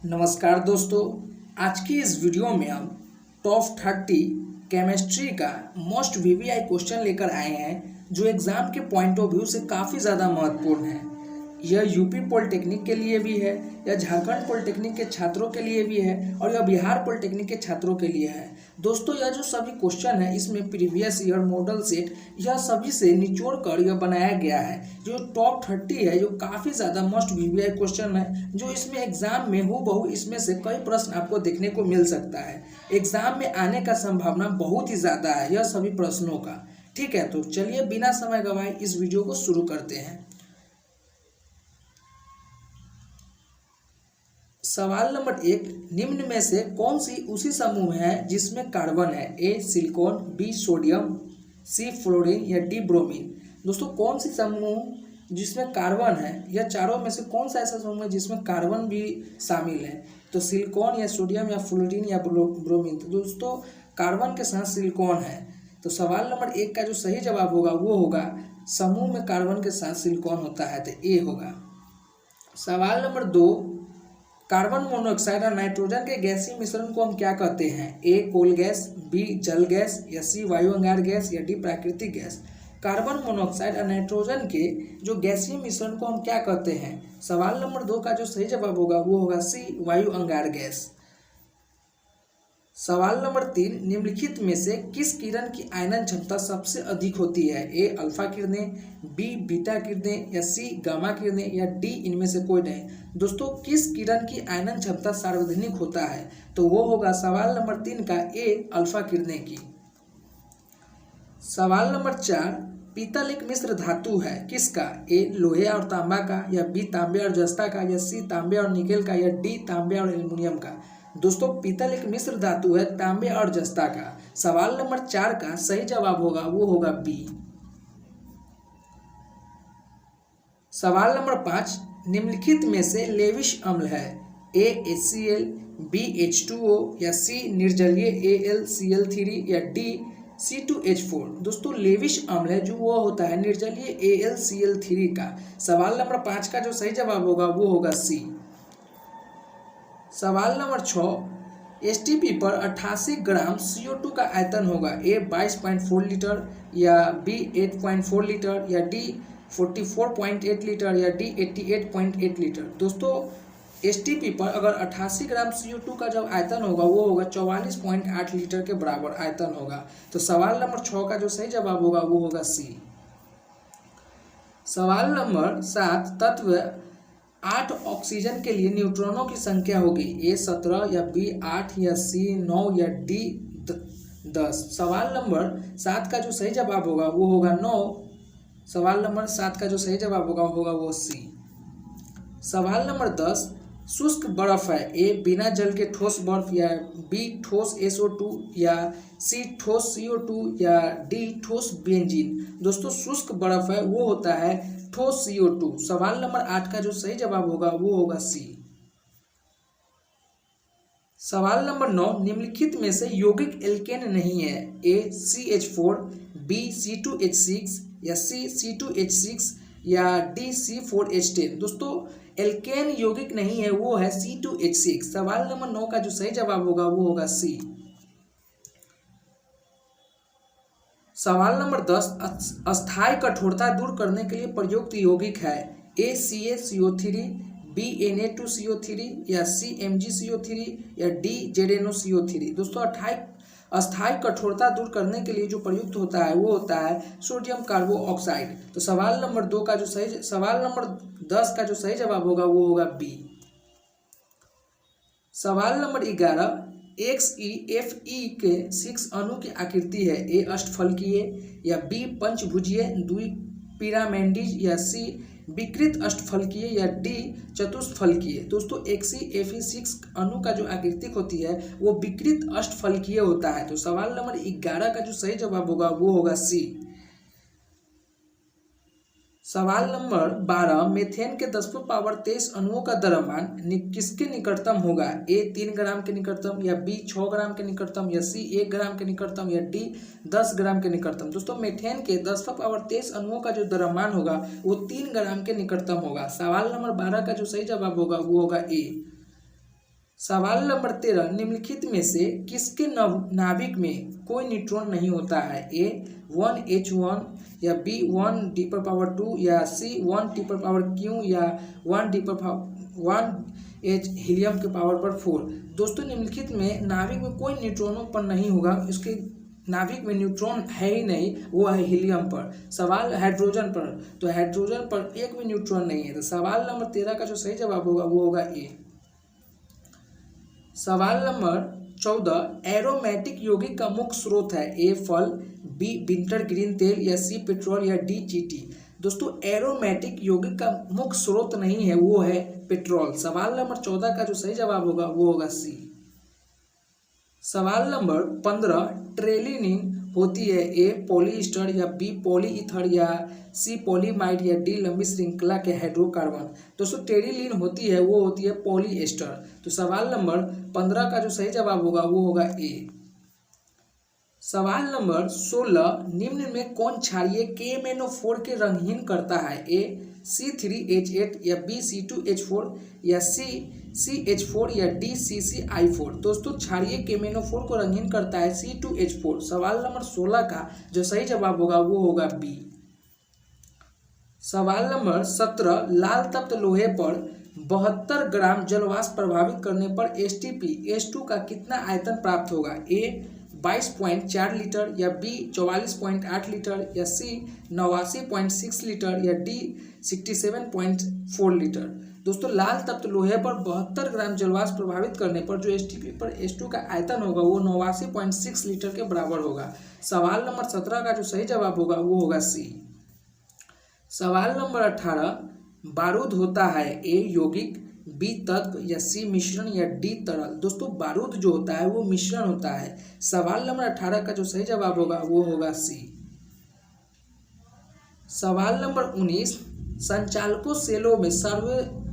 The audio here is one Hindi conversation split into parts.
नमस्कार दोस्तों, आज की इस वीडियो में हम टॉप 30 केमिस्ट्री का मोस्ट वीवीआई क्वेश्चन लेकर आए हैं जो एग्ज़ाम के पॉइंट ऑफ व्यू से काफ़ी ज़्यादा महत्वपूर्ण है। यह यूपी पॉलिटेक्निक के लिए भी है, यह झारखंड पॉलिटेक्निक के छात्रों के लिए भी है और यह बिहार पॉलिटेक्निक के छात्रों के लिए है। दोस्तों, यह जो सभी क्वेश्चन है इसमें प्रीवियस ईयर मॉडल सेट यह सभी से निचोड़ कर यह बनाया गया है। जो टॉप 30 है जो काफ़ी ज़्यादा मोस्ट वीवीआई क्वेश्चन है, जो इसमें एग्जाम में हूबहू इसमें से कई प्रश्न आपको देखने को मिल सकता है। एग्जाम में आने का संभावना बहुत ही ज़्यादा है यह सभी प्रश्नों का। ठीक है, तो चलिए बिना समय गवाए इस वीडियो को शुरू करते हैं। सवाल नंबर 1, निम्न में से कौन सी उसी समूह है जिसमें कार्बन है? A silicon, B sodium, C fluorine या डी ब्रोमीन। दोस्तों, कौन सी समूह जिसमें कार्बन है, यह चारों में से कौन सा ऐसा समूह है जिसमें कार्बन भी शामिल है? तो सिलिकॉन या सोडियम या फ्लोरीन या ब्रोमीन। तो दोस्तों, कार्बन के साथ सिलिकॉन है। तो सवाल नंबर 1 का जो सही जवाब होगा वो होगा समूह में कार्बन के साथ सिलिकॉन होता है, तो ए होगा। सवाल नंबर 2, कार्बन मोनोऑक्साइड और नाइट्रोजन के गैसीय मिश्रण को हम क्या कहते हैं? ए कोल गैस, बी जल गैस या सी वायु अंगार गैस या डी प्राकृतिक गैस। कार्बन मोनोऑक्साइड और नाइट्रोजन के जो गैसीय मिश्रण को हम क्या कहते हैं? सवाल नंबर 2 का जो सही जवाब होगा वो होगा सी वायु अंगार गैस। सवाल नंबर 3, निम्नलिखित में से किस किरण की आयनन क्षमता सबसे अधिक होती है? ए अल्फा किरणें, बी बीटा किरणें या सी गामा किरणें या डी इनमें से कोई नहीं। दोस्तों, किस किरण की आयनन क्षमता सार्वधानिक होता है? तो वो होगा सवाल नंबर 3 का ए अल्फा किरणें की। सवाल नंबर 4, पीतल एक मिश्र धातु है किसका? ए लोहे और तांबा का या बी तांबे और जस्ता का या सी तांबे और निकेल का या डी तांबे और एल्युमिनियम का। दोस्तों, पीतल एक मिश्र धातु है तांबे और जस्ता का। सवाल नंबर 4 का सही जवाब होगा वो होगा बी। सवाल नंबर 5, निम्नलिखित में से लेविश अम्ल है? ए HCl, बी H2O या सी निर्जलीय AlCl3 या डी C2H4। दोस्तों, लेविश अम्ल है जो वो होता है निर्जलीय AlCl3 का। सवाल नंबर 5 का जो सही जवाब होगा वो होगा सी। सवाल नंबर 6, STP पर 88 ग्राम CO2 का आयतन होगा? ए 22.4 लीटर या बी 8.4 लीटर या डी 44.8 लीटर या डी 88.8 लीटर। दोस्तों, STP पर अगर 88 ग्राम CO2 का जब आयतन होगा वो होगा 44.8 लीटर के बराबर आयतन होगा। तो सवाल नंबर 6 का जो सही जवाब होगा वो होगा सी। सवाल नंबर 7, तत्व 8 ऑक्सीजन के लिए न्यूट्रॉनों की संख्या होगी? ए 17 या बी 8 या सी 9 या डी 10। सवाल नंबर 7 का जो सही जवाब होगा वो होगा 9। सवाल नंबर 7 का जो सही जवाब होगा वो सी। सवाल नंबर 10, शुष्क बर्फ है? ए बिना जल के ठोस बर्फ या बी ठोस SO2 या सी ठोस CO2 या डी ठोस बेंजीन। दोस्तों, शुष्क बर्फ है वो होता है ठोस CO2। सवाल नंबर 8 का जो सही जवाब होगा वो होगा सी। सवाल नंबर 9, निम्नलिखित में से यौगिक एल्केन नहीं है? ए CH4, बी C2H6 या सी C2H6 या डी C4H10। दोस्तों, एल्केन यौगिक नहीं है वो है C2H6। सवाल नंबर 9 का जो सही जवाब होगा वो होगा सी। सवाल नंबर 10, अस्थायी कठोरता दूर करने के लिए प्रयुक्त यौगिक है? ए CaCO3, बी Na2CO3 या सी MgCO3 या डी ZnOCO3। दोस्तों, अस्थायी कठोरता दूर करने के लिए जो प्रयुक्त होता है वो होता है सोडियम कार्बोऑक्साइड। तो सवाल नंबर 10 का जो सही जवाब होगा वो होगा बी। सवाल नंबर 11, XeFe के 6 अणु की आकृति है? ए अष्टफलकीय या बी पंचभुजीय द्विपिरामिडीय या सी विकृत अष्टफलकीय या डी चतुष्फलकीय। दोस्तों, XeFe6 अणु का जो आकृति होती है वो विकृत अष्टफलकीय होता है। तो सवाल नंबर 11 का जो सही जवाब होगा वो होगा सी। सवाल नंबर 12, मेथेन के 10⁻23 अणुओं का द्रव्यमान किसके निकटतम होगा? ए 3 ग्राम के निकटतम या बी 6 ग्राम के निकटतम या सी 1 ग्राम के निकटतम या डी 10 ग्राम के निकटतम। दोस्तों, मेथेन के 10⁻23 अणुओं का जो द्रव्यमान होगा वो 3 ग्राम के निकटतम होगा। सवाल नंबर 12 का जो सही जवाब होगा वो होगा ए। सवाल नंबर 13, निम्नलिखित में से किसके नाभिक में कोई न्यूट्रॉन नहीं होता है? ए 1H1 या बी 1D⁻², या सी 1T⁻Q, या 1H हीलियम के पावर पर 4। दोस्तों निम्नलिखित में नाभिक में कोई न्यूट्रॉनों पर नहीं होगा, इसके नाभिक में न्यूट्रॉन है ही नहीं, वो है हीलियम पर। सवाल हाइड्रोजन पर, तो हाइड्रोजन पर एक भी न्यूट्रॉन नहीं है। तो सवाल नंबर 13 का जो सही जवाब होगा वो होगा ए। सवाल नंबर 14, एरोमेटिक यौगिक का मुख्य स्रोत है? ए फल, बी विंटर ग्रीन तेल, या सी पेट्रोल, या डी चींटी। दोस्तों एरोमेटिक यौगिक का मुख्य स्रोत नहीं है, वो है पेट्रोल। सवाल नंबर 14 का जो सही जवाब होगा वो होगा सी। सवाल नंबर 15, ट्रेलिनिन होती है? ए पॉलीस्टर, या बी पॉलीईथर, या सी पॉलीमाइड, या डी लंबी श्रृंखला के हाइड्रोकार्बन। दोस्तों टेरिलिन होती है, वो होती है पॉलीएस्टर। तो सवाल नंबर 15 का जो सही जवाब होगा वो होगा ए। सवाल नंबर 16, निम्न में कौन क्षारीय KMnO4 के रंगहीन करता है? ए C3H8, या बी C2H4, या सी CH4, या डी CCI4। दोस्तों क्षारीय KMnO4 को रंगहीन करता है C2H4। सवाल नंबर 16 का जो सही जवाब होगा वो होगा बी। सवाल नंबर 17, लाल तप्त लोहे पर 72 ग्राम जलवाष्प प्रभावित करने पर H2 का कितना आयतन प्राप्त होगा? ए 22.4 लीटर, या बी 44.8 लीटर, या सी 89.6 लीटर, या डी 67.4 लीटर। दोस्तों लाल तप्त लोहे पर 72 ग्राम जलवाष्प प्रभावित करने पर जो H2 पर H2 का आयतन होगा वो 89.6 लीटर के बराबर होगा। सवाल नंबर 17 का जो सही जवाब होगा वो होगा सी। सवाल नंबर 18, बारूद होता है? ए यौगिक, बी तत्व, या सी मिश्रण, या डी तरल। दोस्तों बारूद जो होता है वो मिश्रण होता है। सवाल नंबर 18 का जो सही जवाब होगा वो होगा सी। सवाल नंबर 19, संचालकों सेलों में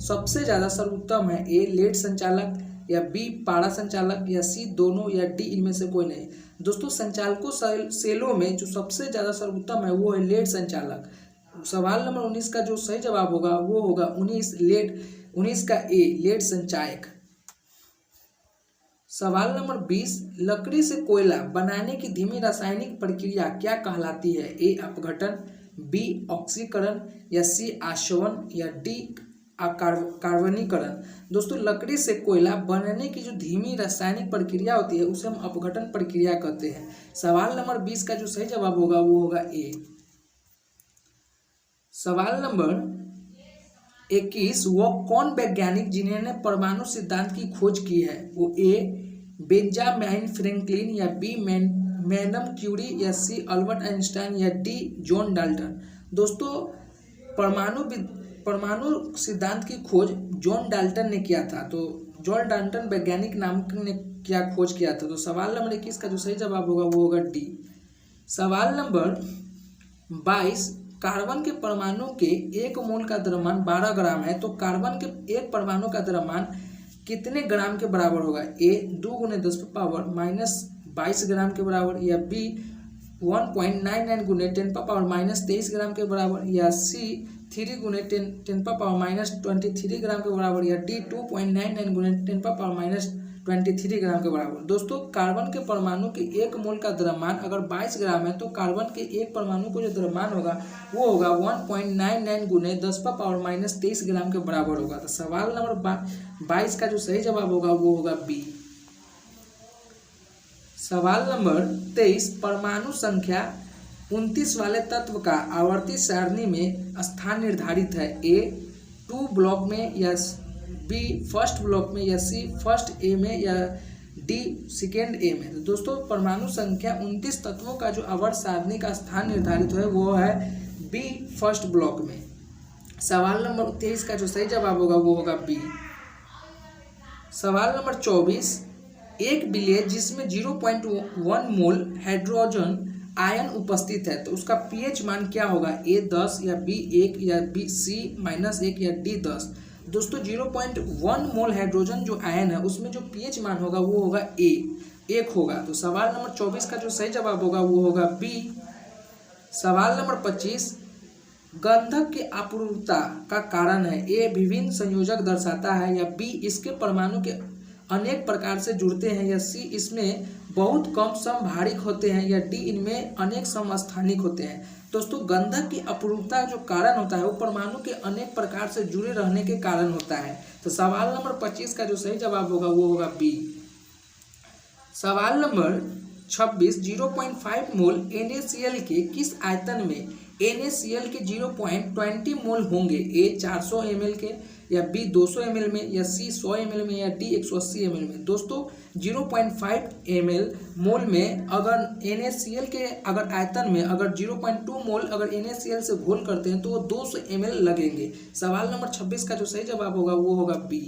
सबसे ज्यादा सर्वोत्तम है? ए लेड संचालक, या बी पारा संचालक, या सी दोनों, या डी इनमें से कोई नहीं। दोस्तों संचालकों सेलों में जो सबसे ज्यादा सर्वोत्तम है वो है लेड संचालक। सवाल नंबर 19 का जो सही जवाब होगा वो होगा 19 का ए लेड संचायक। सवाल नंबर 20, लकड़ी से कोयला बनाने की धीमी रासायनिक प्रक्रिया क्या कहलाती है? ए अपघटन, बी ऑक्सीकरण, या सी आशवन, या डी कार्बनीकरण। दोस्तों लकड़ी से कोयला बनने की जो धीमी रासायनिक प्रक्रिया होती है उसे हम अपघटन प्रक्रिया कहते हैं। सवाल नंबर 20 का जो सही जवाब होगा वो होगा ए। सवाल नंबर 21, वो कौन वैज्ञानिक जिन्होंने परमाणु सिद्धांत की खोज की है? वो ए बेंजामिन फ्रैंकलिन, या बी मैडम क्यूरी, या सी अल्बर्ट आइंस्टाइन, या डी जॉन डाल्टन। दोस्तों परमाणु सिद्धांत की खोज जॉन डाल्टन ने किया था। तो जॉन डाल्टन वैज्ञानिक नामक ने क्या खोज किया था? तो सवाल नंबर 21 का जो सही जवाब होगा वो होगा डी। सवाल नंबर 22, कार्बन के परमाणु के एक मोल का द्रव्यमान 12 ग्राम है, तो कार्बन के एक परमाणु का द्रव्यमान कितने ग्राम के बराबर होगा? ए 2 × 10⁻−22 ग्राम के बराबर, या बी 1.99 × 10⁻−23 ग्राम के बराबर, या सी 3 × 10⁻−23 ग्राम के बराबर, या डी 2.99 × 10⁻23 ग्राम के बराबर। दोस्तों कार्बन के परमाणु के एक मोल का द्रव्यमान अगर 22 ग्राम है तो कार्बन के एक परमाणु को जो द्रव्यमान होगा वो होगा 1.99 × 10⁻−23 ग्राम के बराबर होगा। तो सवाल नंबर 22 का जो सही जवाब होगा वो होगा बी। सवाल नंबर 23, परमाणु संख्या 29 वाले तत्व का आवर्ती सारणी में स्थान निर्धारित है? ए 2 ब्लॉक में, या बी फर्स्ट ब्लॉक में, या सी फर्स्ट ए में, या डी सेकेंड ए में। तो दोस्तों परमाणु संख्या 29 तत्वों का जो आवर्त सारणी का स्थान निर्धारित है वो है बी फर्स्ट ब्लॉक में। सवाल नंबर 23 का जो सही जवाब होगा वो होगा बी। सवाल नंबर 24, एक विलेय जिसमें 0.1 मोल हाइड्रोजन आयन उपस्थित है तो उसका पीएच मान क्या होगा? ए 10, या बी 1, या बी सी -1, या डी 10। दोस्तों 0.1 मोल हाइड्रोजन जो आयन है उसमें जो पीएच मान होगा वो होगा ए 1 होगा। तो सवाल नंबर 24 का जो सही जवाब होगा वो होगा बी। सवाल नंबर 25, गंधक की अपूर्णता का कारण है? ए विभिन्न संयोजक दर्शाता है, या बी इसके परमाणु के अनेक प्रकार से जुड़ते हैं, या सी इसमें बहुत कम समभारिक होते हैं, या डी इनमें अनेक समस्थानिक होते हैं। दोस्तों गंधक की अपरूपता जो कारण होता है वो परमाणु के अनेक प्रकार से जुड़े रहने के कारण होता है। तो सवाल नंबर 25 का जो सही जवाब होगा वो होगा बी। सवाल नंबर 26, 0.5 मोल NaCl के किस आयतन में NaCl के 0.20 मोल होंगे? ए 400 ml के, या बी 200 ml में, या सी 100 ml में, या डी 180 ml में। दोस्तों 0.5 ml मोल में अगर NaCl के अगर आयतन में अगर 0.2 मोल अगर NaCl से घोल करते हैं तो वो 200 ml लगेंगे। सवाल नंबर 26 का जो सही जवाब होगा वो होगा बी।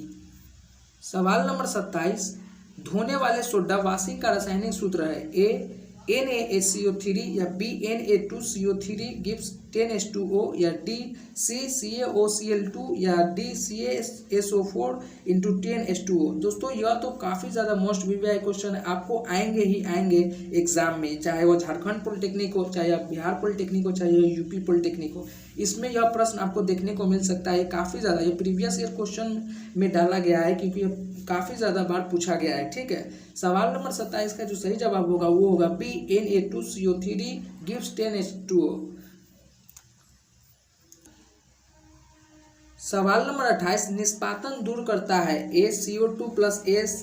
सवाल नंबर 27, धोने वाले सोडा वाशिंग का रासायनिक सूत्र है। ए NaHCO3, या बी Na2CO3 गिव्स 10H2O, या डी CaOCl2, या डी CaSO4 × 10H2O। दोस्तों यह तो काफ़ी ज़्यादा मोस्ट वीवीआई क्वेश्चन है, आपको आएंगे ही आएंगे एग्जाम में, चाहे वो झारखंड पॉलिटेक्निक हो, चाहे बिहार पॉलिटेक्निक हो, चाहे यूपी पॉलिटेक्निक हो। इसमें यह प्रश्न आपको देखने को मिल सकता है। काफ़ी ज़्यादा ये प्रीवियस ईयर क्वेश्चन में डाला गया है क्योंकि काफ़ी ज़्यादा बार पूछा गया है। ठीक है, सवाल नंबर 27 का जो सही जवाब होगा वो होगा बी। Na2CO3 gives 10H2O। सवाल नंबर 28, निष्पादन दूर करता है। ए CO2+S,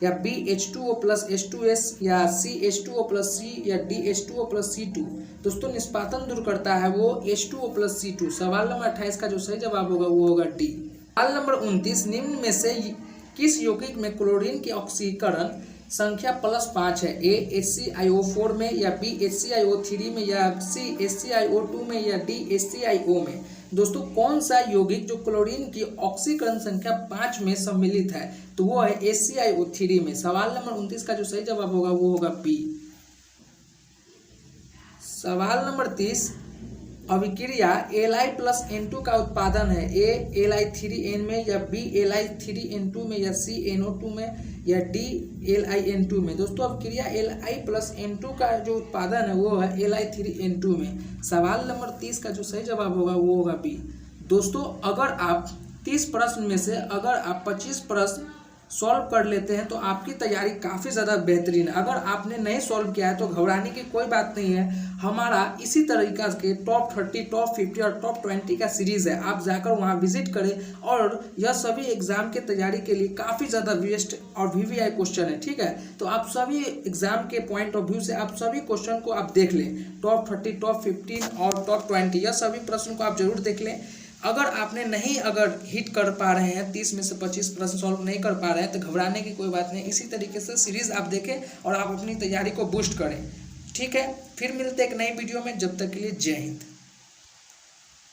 या बी H2O+H2S, या सी H2O+C, या डी H2O+C2। दोस्तों निष्पादन दूर करता है वो H2O+C2। सवाल नंबर 28 का जो सही जवाब होगा वो होगा डी। सवाल नंबर 29, निम्न में से किस यौगिक में क्लोरीन की ऑक्सीकरण संख्या +5 है? ए HClO4 में, या बी HClO3 में, या सी HClO2 में, या डी HClO में। दोस्तों कौन सा यौगिक जो क्लोरीन की ऑक्सीकरण संख्या 5 में सम्मिलित है? तो वो है HClO3 में। सवाल नंबर 29 का जो सही जवाब होगा वो होगा बी। सवाल नंबर 30, अभिक्रिया Li+N2 का उत्पादन है। ए Li3N में, या बी Li3N2 में, या सी NO2 में, या डी LiN2 में। दोस्तों अभिक्रिया Li+N2 का जो उत्पादन है वो है Li3N2 में। सवाल नंबर 30 का जो सही जवाब होगा वो होगा बी। दोस्तों अगर आप 30 प्रश्न में से अगर आप 25 प्रश्न सॉल्व कर लेते हैं तो आपकी तैयारी काफ़ी ज़्यादा बेहतरीन है। अगर आपने नहीं सॉल्व किया है तो घबराने की कोई बात नहीं है। हमारा इसी तरीका के टॉप 30, टॉप 50 और टॉप 20 का सीरीज़ है, आप जाकर वहां विजिट करें। और यह सभी एग्ज़ाम के तैयारी के लिए काफ़ी ज़्यादा बेस्ट और वीवीआई क्वेश्चन है। ठीक है, तो आप सभी एग्ज़ाम के पॉइंट ऑफ व्यू से आप सभी क्वेश्चन को आप देख लें। टॉप 30, टॉप 15 और टॉप 20 यह सभी प्रश्न को आप जरूर देख लें। अगर आपने नहीं अगर हिट कर पा रहे हैं, 30 में से 25 प्रश्न सॉल्व नहीं कर पा रहे हैं, तो घबराने की कोई बात नहीं। इसी तरीके से सीरीज़ आप देखें और आप अपनी तैयारी को बूस्ट करें। ठीक है, फिर मिलते हैं एक नई वीडियो में। जब तक के लिए जय हिंद।